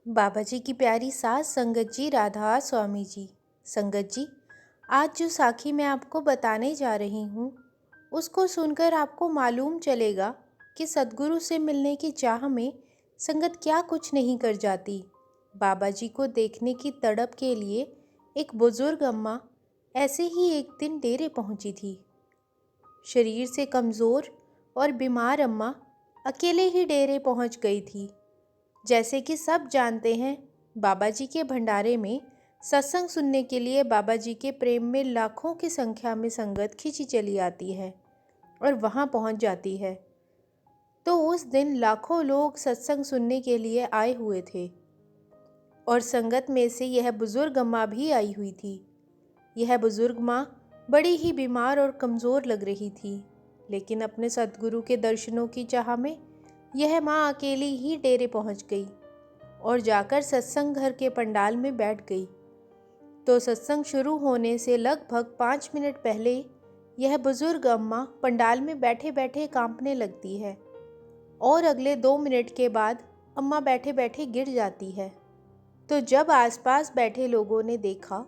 बाबा जी की प्यारी सास संगत जी, राधा स्वामी जी। संगत जी, आज जो साखी मैं आपको बताने जा रही हूँ उसको सुनकर आपको मालूम चलेगा कि सद्गुरु से मिलने की चाह में संगत क्या कुछ नहीं कर जाती। बाबा जी को देखने की तड़प के लिए एक बुजुर्ग अम्मा ऐसे ही एक दिन डेरे पहुंची थी। शरीर से कमज़ोर और बीमार अम्मा अकेले ही डेरे पहुंच गई थी। जैसे कि सब जानते हैं, बाबा जी के भंडारे में सत्संग सुनने के लिए बाबा जी के प्रेम में लाखों की संख्या में संगत खिंची चली आती है और वहाँ पहुँच जाती है। तो उस दिन लाखों लोग सत्संग सुनने के लिए आए हुए थे और संगत में से यह बुजुर्ग अम्मा भी आई हुई थी। यह बुजुर्ग माँ बड़ी ही बीमार और कमज़ोर लग रही थी, लेकिन अपने सद्गुरु के दर्शनों की चाह में यह माँ अकेली ही डेरे पहुँच गई और जाकर सत्संग घर के पंडाल में बैठ गई। तो सत्संग शुरू होने से लगभग 5 मिनट पहले यह बुजुर्ग अम्मा पंडाल में बैठे बैठे कांपने लगती है और अगले 2 मिनट के बाद अम्मा बैठे बैठे गिर जाती है। तो जब आसपास बैठे लोगों ने देखा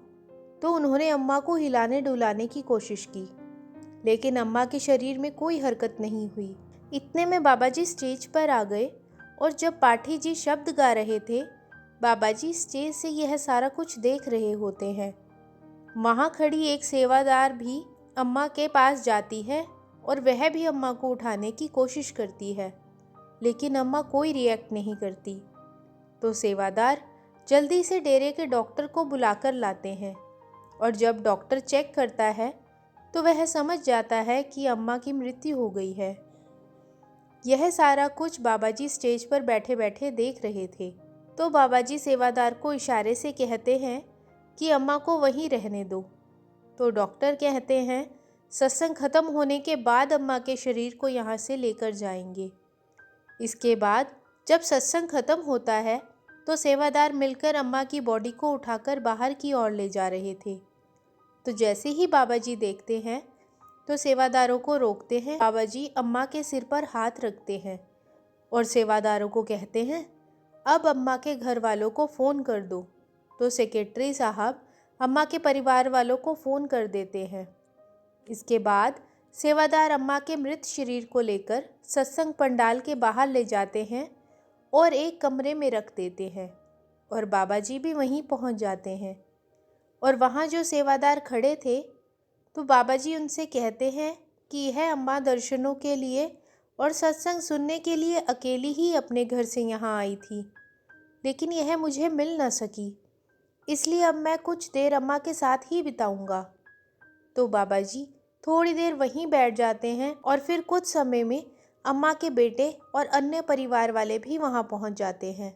तो उन्होंने अम्मा को हिलाने डुलाने की कोशिश की, लेकिन अम्मा के शरीर में कोई हरकत नहीं हुई। इतने में बाबा जी स्टेज पर आ गए और जब पाठी जी शब्द गा रहे थे, बाबा जी स्टेज से यह सारा कुछ देख रहे होते हैं। वहाँ खड़ी एक सेवादार भी अम्मा के पास जाती है और वह भी अम्मा को उठाने की कोशिश करती है, लेकिन अम्मा कोई रिएक्ट नहीं करती। तो सेवादार जल्दी से डेरे के डॉक्टर को बुलाकर लाते हैं और जब डॉक्टर चेक करता है तो वह समझ जाता है कि अम्मा की मृत्यु हो गई है। यह सारा कुछ बाबा जी स्टेज पर बैठे बैठे देख रहे थे। तो बाबा जी सेवादार को इशारे से कहते हैं कि अम्मा को वहीं रहने दो। तो डॉक्टर कहते हैं सत्संग खत्म होने के बाद अम्मा के शरीर को यहाँ से लेकर जाएंगे। इसके बाद जब सत्संग खत्म होता है तो सेवादार मिलकर अम्मा की बॉडी को उठाकर बाहर की ओर ले जा रहे थे। तो जैसे ही बाबा जी देखते हैं तो सेवादारों को रोकते हैं। बाबा जी अम्मा के सिर पर हाथ रखते हैं और सेवादारों को कहते हैं अब अम्मा के घर वालों को फ़ोन कर दो। तो सेक्रेटरी साहब अम्मा के परिवार वालों को फ़ोन कर देते हैं। इसके बाद सेवादार अम्मा के मृत शरीर को लेकर सत्संग पंडाल के बाहर ले जाते हैं और एक कमरे में रख देते हैं और बाबा जी भी वहीं पहुंच जाते हैं। और वहाँ जो सेवादार खड़े थे तो बाबा जी उनसे कहते हैं कि यह अम्मा दर्शनों के लिए और सत्संग सुनने के लिए अकेली ही अपने घर से यहाँ आई थी, लेकिन यह मुझे मिल न सकी, इसलिए अब मैं कुछ देर अम्मा के साथ ही बिताऊंगा। तो बाबा जी थोड़ी देर वहीं बैठ जाते हैं और फिर कुछ समय में अम्मा के बेटे और अन्य परिवार वाले भी वहाँ पहुँच जाते हैं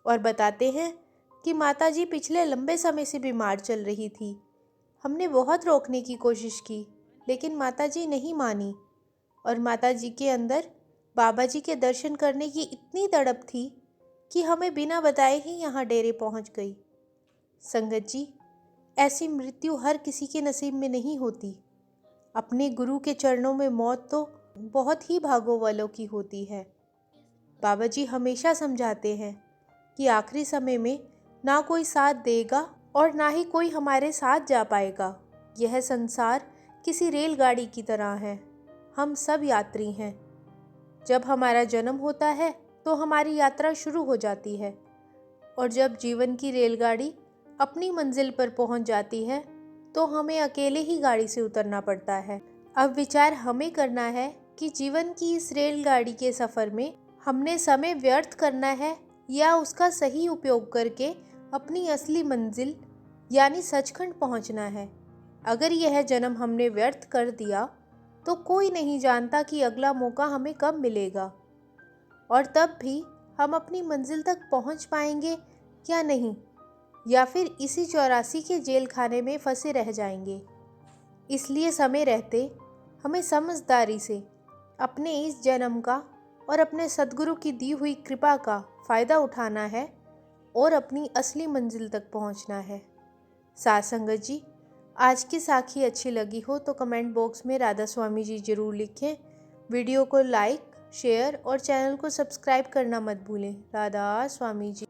और बताते हैं कि माता जी पिछले लंबे समय से बीमार चल रही थी। हमने बहुत रोकने की कोशिश की, लेकिन माता जी नहीं मानी और माता जी के अंदर बाबा जी के दर्शन करने की इतनी तड़प थी कि हमें बिना बताए ही यहाँ डेरे पहुँच गई। संगत जी, ऐसी मृत्यु हर किसी के नसीब में नहीं होती। अपने गुरु के चरणों में मौत तो बहुत ही भागों वालों की होती है। बाबा जी हमेशा समझाते हैं कि आखिरी समय में ना कोई साथ देगा और ना ही कोई हमारे साथ जा पाएगा। यह संसार किसी रेलगाड़ी की तरह है, हम सब यात्री हैं। जब हमारा जन्म होता है तो हमारी यात्रा शुरू हो जाती है और जब जीवन की रेलगाड़ी अपनी मंजिल पर पहुंच जाती है तो हमें अकेले ही गाड़ी से उतरना पड़ता है। अब विचार हमें करना है कि जीवन की इस रेलगाड़ी के सफ़र में हमने समय व्यर्थ करना है या उसका सही उपयोग करके अपनी असली मंजिल यानी सचखंड पहुंचना है। अगर यह जन्म हमने व्यर्थ कर दिया तो कोई नहीं जानता कि अगला मौका हमें कब मिलेगा और तब भी हम अपनी मंजिल तक पहुंच पाएंगे या नहीं, या फिर इसी 84 के जेल खाने में फंसे रह जाएंगे। इसलिए समय रहते हमें समझदारी से अपने इस जन्म का और अपने सद्गुरु की दी हुई कृपा का फ़ायदा उठाना है और अपनी असली मंजिल तक पहुंचना है। साथ संगत जी, आज की साखी अच्छी लगी हो तो कमेंट बॉक्स में राधा स्वामी जी ज़रूर लिखें। वीडियो को लाइक, शेयर और चैनल को सब्सक्राइब करना मत भूलें। राधा स्वामी जी।